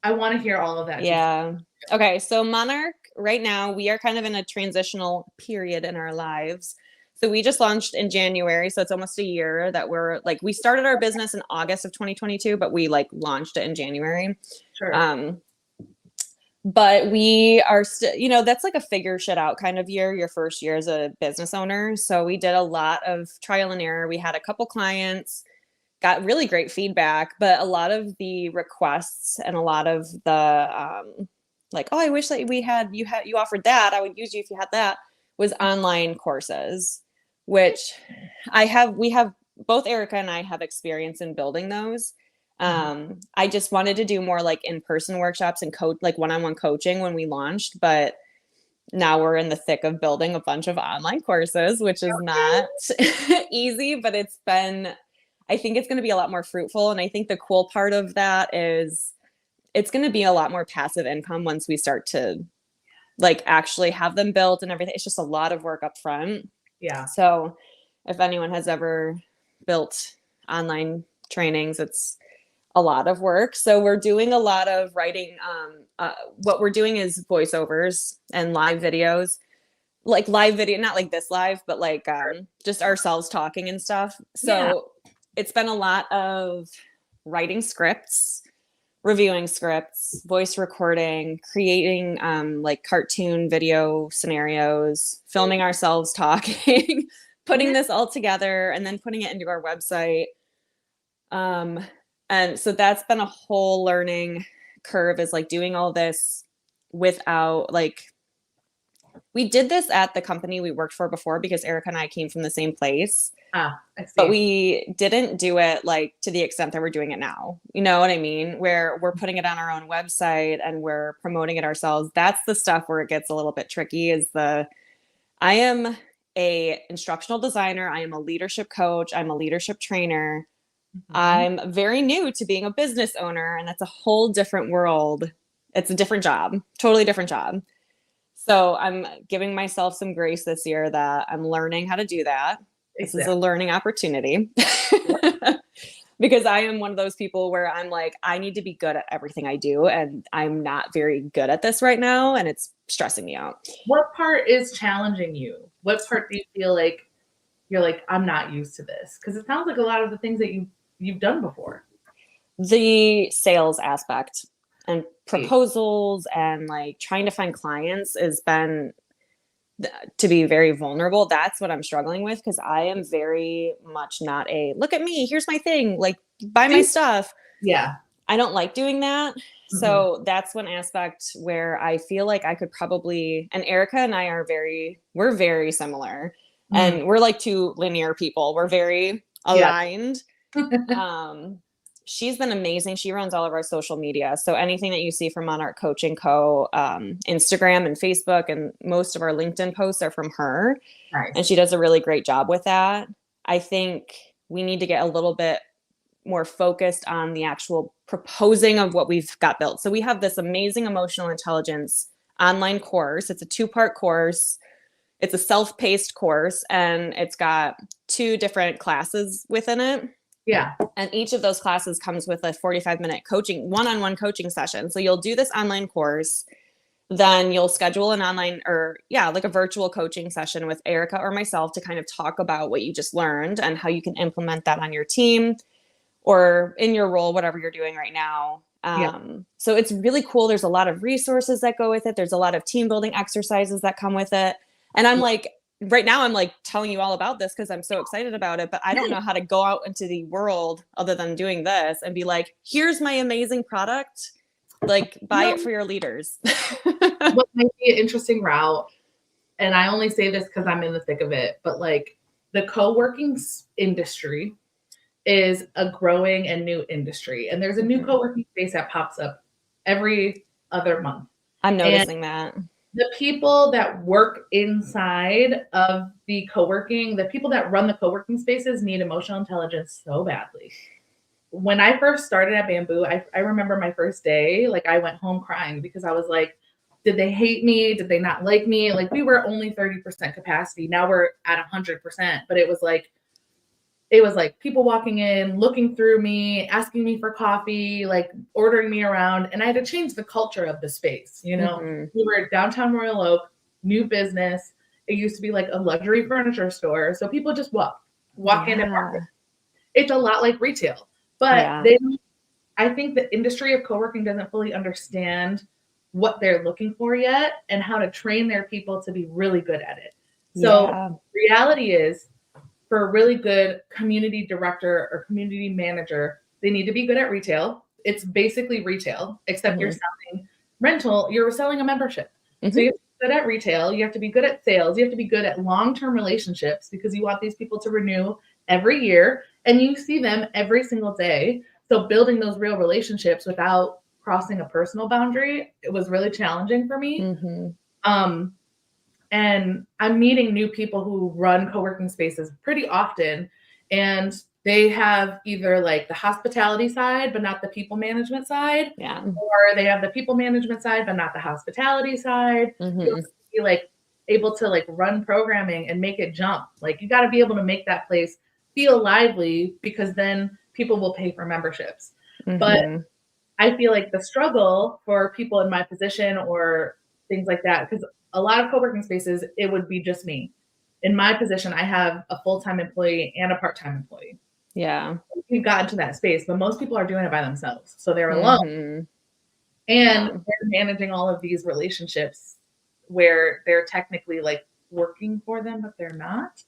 I want to hear all of that. Yeah. Okay. So Monarch, right now, we are kind of in a transitional period in our lives. So we just launched in January. So it's almost a year that we're like, we started our business in August of 2022, but we like launched it in January. Sure. But we are still, that's like a figure shit out kind of year, your first year as a business owner. So we did a lot of trial and error. We had a couple clients, got really great feedback, but a lot of the requests and a lot of the like, oh, I wish that you offered that. I would use you if you had that, was online courses, which we have both Erica and I have experience in building those. I just wanted to do more like in-person workshops and like one-on-one coaching when we launched, but now we're in the thick of building a bunch of online courses, which is not easy, but I think it's going to be a lot more fruitful. And I think the cool part of that is it's going to be a lot more passive income once we start to like actually have them built and everything. It's just a lot of work up front. Yeah. So if anyone has ever built online trainings, it's a lot of work. So we're doing a lot of writing. What we're doing is voiceovers and live videos, like live video, not like this live, but like just ourselves talking and stuff. So it's been a lot of writing scripts, reviewing scripts, voice recording, creating like cartoon video scenarios, filming ourselves talking, putting this all together, and then putting it into our website. And so that's been a whole learning curve, is like doing all this without like, we did this at the company we worked for before because Erica and I came from the same place. I see. But we didn't do it like to the extent that we're doing it now. You know what I mean? Where we're putting it on our own website and we're promoting it ourselves. That's the stuff where it gets a little bit tricky. I am a instructional designer. I am a leadership coach. I'm a leadership trainer. I'm very new to being a business owner, and that's a whole different world. It's a different job, totally different job. So I'm giving myself some grace this year that I'm learning how to do that. This is a learning opportunity because I am one of those people where I'm like, I need to be good at everything I do. And I'm not very good at this right now. And it's stressing me out. What part is challenging you? What part do you feel like you're like, I'm not used to this? Because it sounds like a lot of the things that you've done before. The sales aspect and proposals and like trying to find clients has been to be very vulnerable. That's what I'm struggling with, because I am very much not a look at me, here's my thing, like buy my stuff. Yeah. I don't like doing that. So that's one aspect where I feel like I could probably, and Erica and I we're very similar, and we're like two linear people. We're very aligned. She's been amazing. She runs all of our social media. So anything that you see from Monarch Coaching Co., Instagram and Facebook, and most of our LinkedIn posts are from her. Nice. And she does a really great job with that. I think we need to get a little bit more focused on the actual proposing of what we've got built. So we have this amazing emotional intelligence online course. It's a 2-part course. It's a self-paced course, and it's got 2 different classes within it. Yeah. And each of those classes comes with a 45-minute one-on-one coaching session. So you'll do this online course, then you'll schedule an online like a virtual coaching session with Erica or myself to kind of talk about what you just learned and how you can implement that on your team or in your role, whatever you're doing right now. So it's really cool. There's a lot of resources that go with it. There's a lot of team building exercises that come with it. And I'm like, right now I'm like telling you all about this because I'm so excited about it, but I don't know how to go out into the world other than doing this and be like, here's my amazing product. Like, buy it for your leaders. What might be an interesting route, and I only say this because I'm in the thick of it, but like the co-working industry is a growing and new industry. And there's a new co-working space that pops up every other month. I'm noticing that. The people that work inside of the co-working, the people that run the co-working spaces need emotional intelligence so badly. When I first started at Bamboo, I remember my first day, like I went home crying because I was like, did they hate me? Did they not like me? Like we were only 30% capacity. Now we're at 100%. But it was like people walking in, looking through me, asking me for coffee, like ordering me around. And I had to change the culture of the space. You know, we were downtown Royal Oak, new business. It used to be like a luxury furniture store. So people just walk in and market. It's a lot like retail. But I think the industry of co-working doesn't fully understand what they're looking for yet and how to train their people to be really good at it. So reality is, for a really good community director or community manager, they need to be good at retail. It's basically retail, except you're selling rental, you're selling a membership. So you have to be good at retail, you have to be good at sales, you have to be good at long-term relationships because you want these people to renew every year and you see them every single day. So building those real relationships without crossing a personal boundary, it was really challenging for me. And I'm meeting new people who run co-working spaces pretty often. And they have either like the hospitality side, but not the people management side. Or they have the people management side, but not the hospitality side. You have to be like able to like run programming and make it jump. Like you got to be able to make that place feel lively because then people will pay for memberships. But I feel like the struggle for people in my position or things like that, because a lot of co-working spaces, it would be just me. In my position, I have a full-time employee and a part-time employee. We've gotten to that space, but most people are doing it by themselves. So they're alone. And they're managing all of these relationships where they're technically like working for them, but they're not.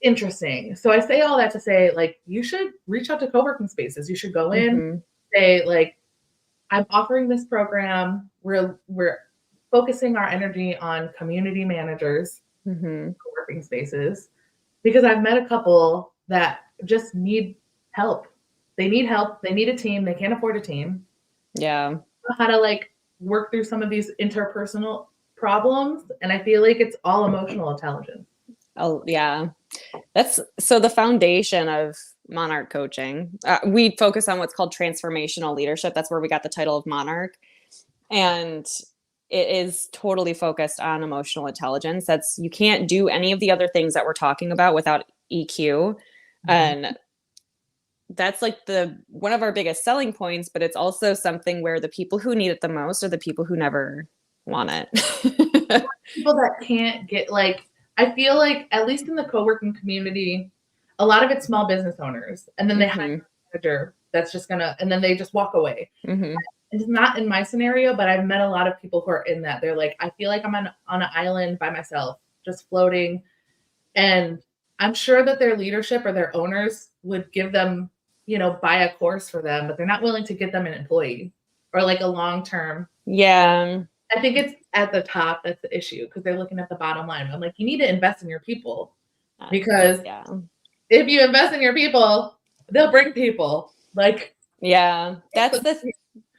Interesting. So I say all that to say, like, you should reach out to co-working spaces. You should go in, say, like, I'm offering this program. We're focusing our energy on community managers, co-working spaces, because I've met a couple that just need help. They need help. They need a team. They can't afford a team. How to like work through some of these interpersonal problems. And I feel like it's all emotional intelligence. That's so the foundation of Monarch Coaching. We focus on what's called transformational leadership. That's where we got the title of Monarch. And it is totally focused on emotional intelligence. You can't do any of the other things that we're talking about without EQ. And that's like one of our biggest selling points, but it's also something where the people who need it the most are the people who never want it. People that can't get, like, I feel like at least in the co-working community, a lot of it's small business owners, and then they hire a manager that's just and then they just walk away. It's not in my scenario, but I've met a lot of people who are in that. They're like, I feel like I'm on an island by myself, just floating. And I'm sure that their leadership or their owners would give them, buy a course for them, but they're not willing to get them an employee or like a long-term. I think it's at the top that's the issue because they're looking at the bottom line. I'm like, you need to invest in your people because if you invest in your people, they'll bring people. Like,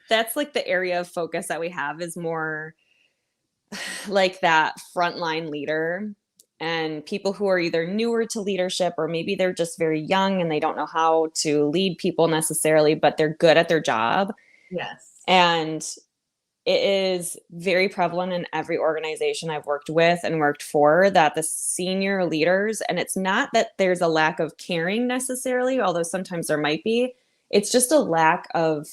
that's like the area of focus that we have is more like that frontline leader and people who are either newer to leadership or maybe they're just very young and they don't know how to lead people necessarily, but they're good at their job. And it is very prevalent in every organization I've worked with and worked for that the senior leaders, and it's not that there's a lack of caring necessarily, although sometimes there might be, it's just a lack of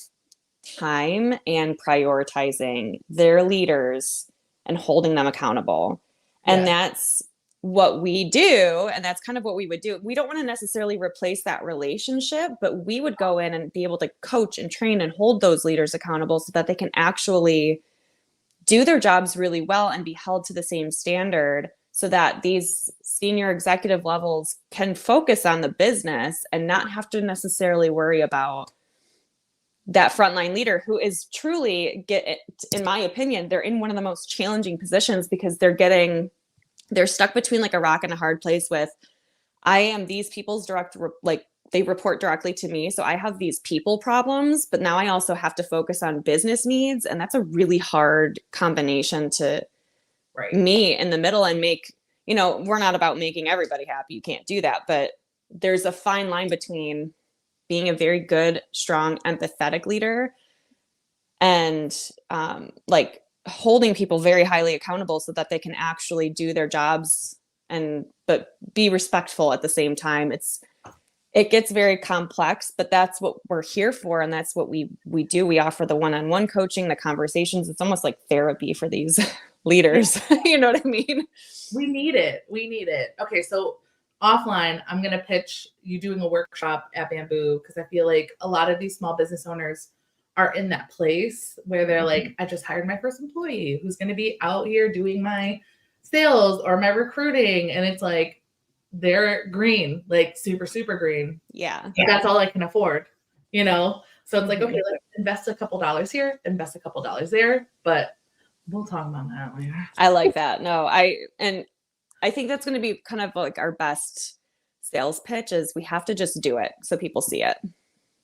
time and prioritizing their leaders and holding them accountable. And that's what we do, and that's kind of what we would do. We don't want to necessarily replace that relationship, but we would go in and be able to coach and train and hold those leaders accountable so that they can actually do their jobs really well and be held to the same standard, so that these senior executive levels can focus on the business and not have to necessarily worry about that frontline leader who is truly, in my opinion, they're in one of the most challenging positions because they're stuck between like a rock and a hard place with, I am these people's they report directly to me. So I have these people problems, but now I also have to focus on business needs. And that's a really hard combination to meet in the middle and make, we're not about making everybody happy. You can't do that. But there's a fine line between being a very good, strong, empathetic leader and like holding people very highly accountable so that they can actually do their jobs but be respectful at the same time. It gets very complex, but that's what we're here for. And that's what we do. We offer the one-on-one coaching, the conversations. It's almost like therapy for these leaders. You know what I mean? We need it. Okay. So offline, I'm going to pitch you doing a workshop at Bamboo, because I feel like a lot of these small business owners are in that place where they're like, I just hired my first employee who's going to be out here doing my sales or my recruiting. And it's like, they're green, like super, super green. Yeah. That's all I can afford, So it's like, okay, let's invest a couple dollars here, invest a couple dollars there, but we'll talk about that later. I like that. No, I think that's going to be kind of like our best sales pitch is we have to just do it so people see it.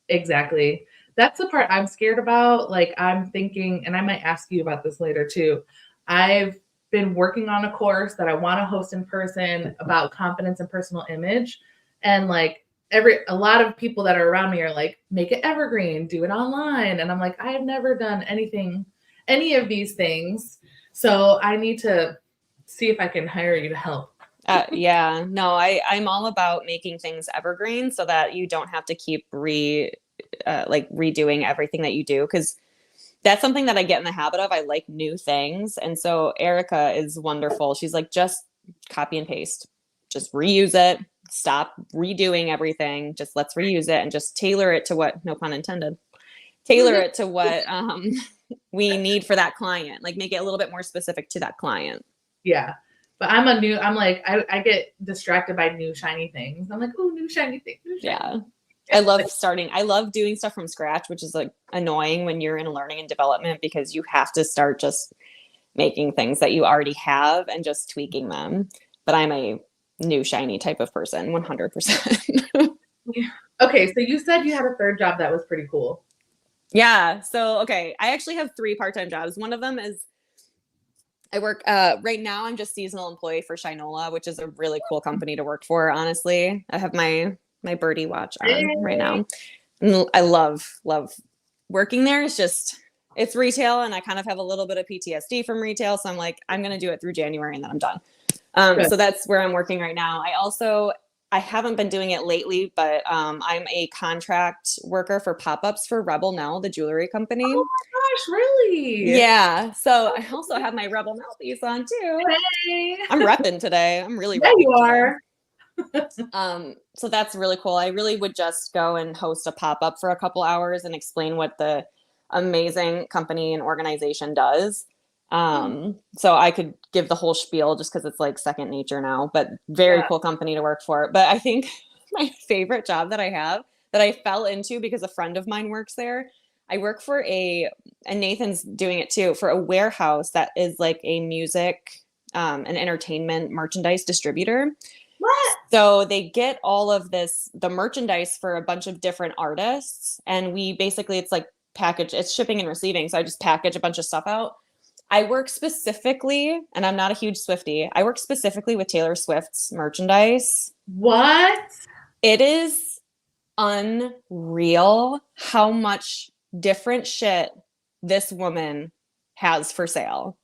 Exactly. That's the part I'm scared about. Like, I'm thinking, and I might ask you about this later too. I've been working on a course that I want to host in person about confidence and personal image. And like a lot of people that are around me are like, make it evergreen, do it online. And I'm like, I have never done any of these things. So I need to see if I can hire you to help. Yeah, no, I'm all about making things evergreen so that you don't have to keep redoing everything that you do. Cause that's something that I get in the habit of. I like new things. And so Erica is wonderful. She's like, just copy and paste, just reuse it. Stop redoing everything. Just let's reuse it and just tailor it to what, no pun intended, tailor it to what we need for that client. Like make it a little bit more specific to that client. Yeah. But I'm like, I get distracted by new shiny things. I'm like, oh, new shiny thing. Yeah. I love doing stuff from scratch, which is like annoying when you're in learning and development because you have to start just making things that you already have and just tweaking them. But I'm a new shiny type of person, 100%. Yeah. Okay. So you said you had a third job that was pretty cool. Yeah. So, okay. I actually have 3 part-time jobs. One of them is I work, right now I'm just seasonal employee for Shinola, which is a really cool company to work for. Honestly, I have my birdie watch on right now. And I love working there. It's retail and I kind of have a little bit of PTSD from retail. So I'm like, I'm going to do it through January and then I'm done. So that's where I'm working right now. I haven't been doing it lately, but I'm a contract worker for pop-ups for Rebel Nell, the jewelry company. Oh my gosh, really? Yeah. So I also have my Rebel Nell piece on too. Hey. I'm repping today. I'm really repping you today. are. So that's really cool. I really would just go and host a pop-up for a couple hours and explain what the amazing company and organization does. So I could give the whole spiel just because it's like second nature now, but very cool company to work for. But I think my favorite job that I have that I fell into because a friend of mine works there, I work for and Nathan's doing it too, for a warehouse that is like a music and entertainment merchandise distributor. What? So they get all of the merchandise for a bunch of different artists. And it's like it's shipping and receiving. So I just package a bunch of stuff out. I work specifically, and I'm not a huge Swiftie, I work specifically with Taylor Swift's merchandise. What? It is unreal how much different shit this woman has for sale.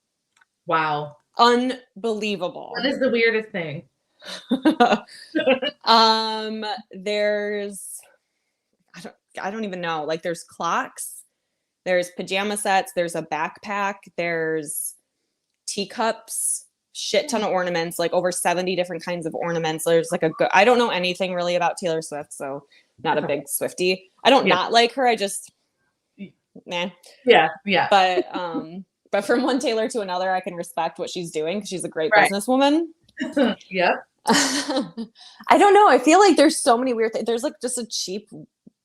Wow. Unbelievable. What is the weirdest thing? There's I don't even know. Like there's clocks, there's pajama sets, there's a backpack, there's teacups, shit ton of ornaments, like over 70 different kinds of ornaments. There's like I don't know anything really about Taylor Swift, so not a big Swiftie. I don't not like her. I just, nah. Yeah. Yeah. But from one Taylor to another, I can respect what she's doing because she's a great businesswoman. Yep. I don't know. I feel like there's so many weird things. There's like just a cheap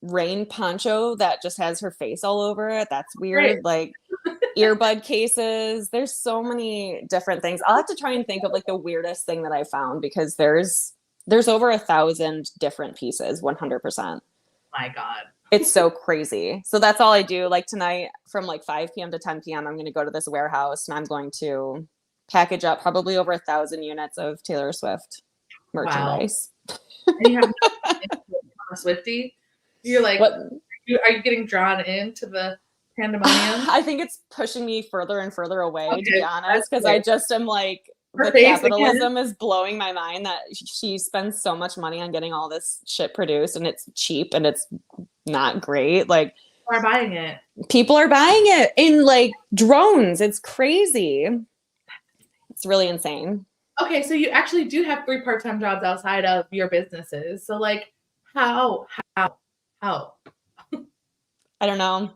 rain poncho that just has her face all over it. That's weird. Like earbud cases. There's so many different things. I'll have to try and think of like the weirdest thing that I found because there's over 1,000 different pieces. 100%. My God. It's so crazy. So that's all I do. Like tonight from like 5 p.m. to 10 p.m. I'm going to go to this warehouse and I'm going to package up probably over 1,000 units of Taylor Swift merchandise. Wow. And you have a Swiftie? You're like, what? Are you getting drawn into the pandemonium? I think it's pushing me further and further away, to be honest, because I just am like, the capitalism is blowing my mind that she spends so much money on getting all this shit produced and it's cheap and it's not great. Like, people are buying it. People are buying it in like drones. It's crazy. It's really insane. Okay, so you actually do have 3 part-time jobs outside of your businesses. So like, how? I don't know.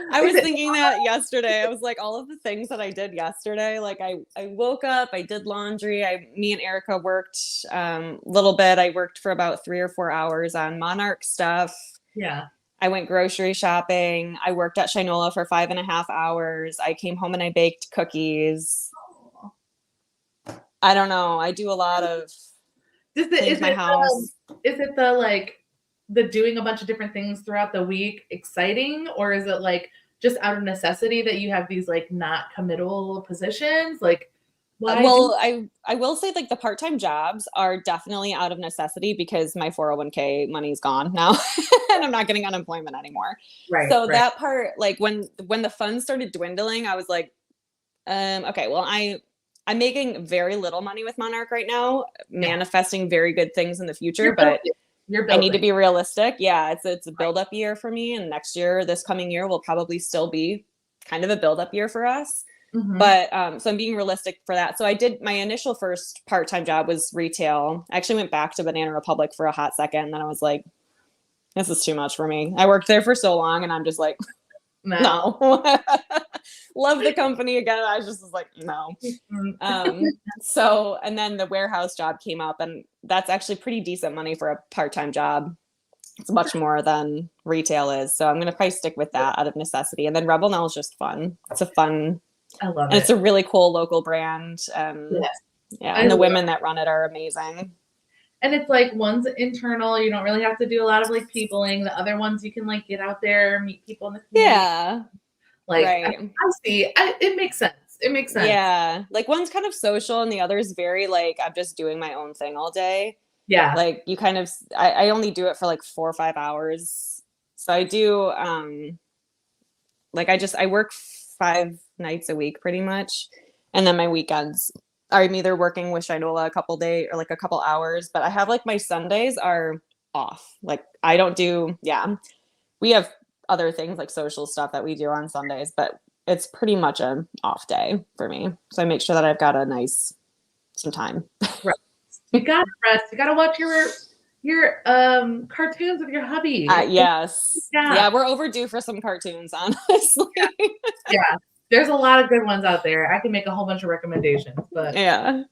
I was thinking that yesterday. I was like, all of the things that I did yesterday, like I woke up, I did laundry. Me and Erica worked a little bit. I worked for about 3 or 4 hours on Monarch stuff. Yeah. I went grocery shopping. I worked at Shinola for 5.5 hours. I came home and I baked cookies. I don't know. I do a lot of things in my house. Is it the doing a bunch of different things throughout the week exciting, or is it like just out of necessity that you have these like not committal positions? Like, why? Well, I will say like the part-time jobs are definitely out of necessity because my 401k money is gone now and I'm not getting unemployment anymore. Right. So that part, like when the funds started dwindling, I was like, okay, well, I'm making very little money with Monarch right now, manifesting very good things in the future, but I need to be realistic. Yeah, it's a build-up year for me, and next year, this coming year, will probably still be kind of a build-up year for us. Mm-hmm. But so I'm being realistic for that. So I did my initial first part-time job was retail. I actually went back to Banana Republic for a hot second, and then I was like, this is too much for me. I worked there for so long, and I'm just like, no. Love the company again. I just was like, no. So, and then the warehouse job came up, and that's actually pretty decent money for a part-time job. It's much more than retail is. So I'm going to probably stick with that out of necessity. And then Rebel Now is just fun. It's a fun, I love it. And it's a really cool local brand. Yeah. And the women that run it are amazing. And it's like one's internal. You don't really have to do a lot of like peopling. The other ones you can like get out there, meet people in the community. Yeah. Like, I see. It makes sense. It makes sense. Yeah. Like one's kind of social and the other is very like, I'm just doing my own thing all day. Yeah. Like you kind of, I only do it for like 4 or 5 hours. So I do, I work 5 nights a week pretty much. And then my weekends, I'm either working with Shinola a couple days or like a couple hours, but I have like my Sundays are off. Like I don't do, we have other things like social stuff that we do on Sundays, but it's pretty much an off day for me. So I make sure that I've got some time. Right. You got to rest. You got to watch your cartoons with your hubby. Yes. Yeah. We're overdue for some cartoons, honestly. Yeah. There's a lot of good ones out there. I can make a whole bunch of recommendations, but yeah.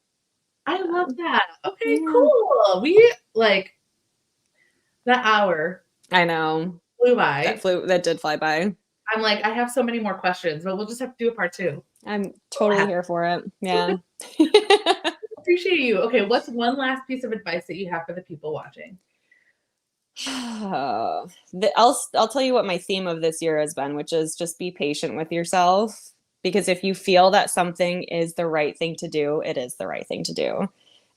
I love that. Okay, cool. We like that hour. I know. Flew by. That did fly by. I'm like, I have so many more questions, but we'll just have to do a part 2. I'm totally here for it. Yeah. Appreciate you. Okay, what's one last piece of advice that you have for the people watching? I'll tell you what my theme of this year has been, which is just be patient with yourself. Because if you feel that something is the right thing to do, it is the right thing to do.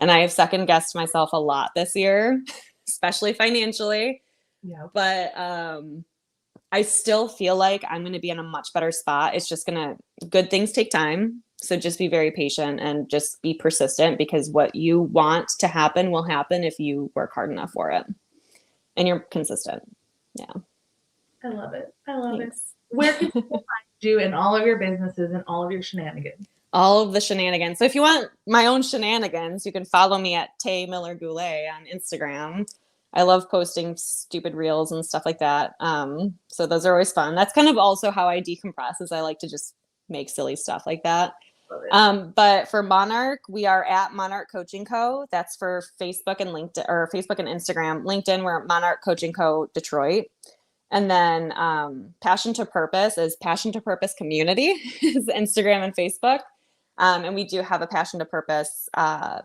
And I have second guessed myself a lot this year, especially financially. Yeah. But I still feel like I'm going to be in a much better spot. It's just good things take time. So just be very patient and just be persistent, because what you want to happen will happen if you work hard enough for it and you're consistent. Yeah. I love it. Where can people find you in all of your businesses and all of your shenanigans. All of the shenanigans. So if you want my own shenanigans, you can follow me at Taylor Miller-Goulait on Instagram. I love posting stupid reels and stuff like that. So those are always fun. That's kind of also how I decompress, is I like to just make silly stuff like that. But for Monarch, we are at Monarch Coaching Co. That's for Facebook and LinkedIn, or Facebook and Instagram. LinkedIn, we're at Monarch Coaching Co. Detroit. And then Passion to Purpose is Passion to Purpose Community is Instagram and Facebook. And we do have a Passion to Purpose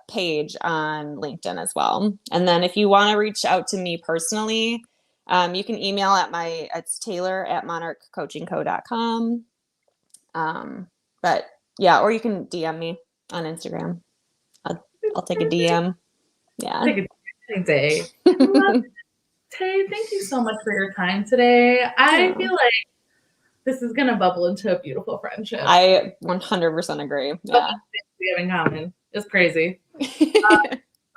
page on LinkedIn as well. And then if you want to reach out to me personally, you can email it's taylor@monarchcoachingco.com. But yeah, or you can DM me on Instagram. I'll take a DM. Yeah. Take a day. Tay, thank you so much for your time today. I feel like this is going to bubble into a beautiful friendship. I 100% agree. Yeah. We have in common. It's crazy.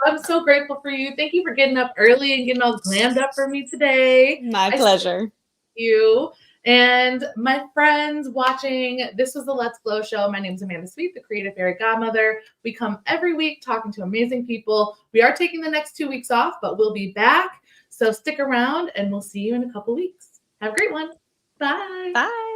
I'm so grateful for you. Thank you for getting up early and getting all glammed up for me today. My pleasure. You and my friends watching. This was the Let's Glow Show. My name is Amanda Sweet, the Creative Fairy Godmother. We come every week talking to amazing people. We are taking the next 2 weeks off, but we'll be back. So stick around and we'll see you in a couple weeks. Have a great one. Bye. Bye.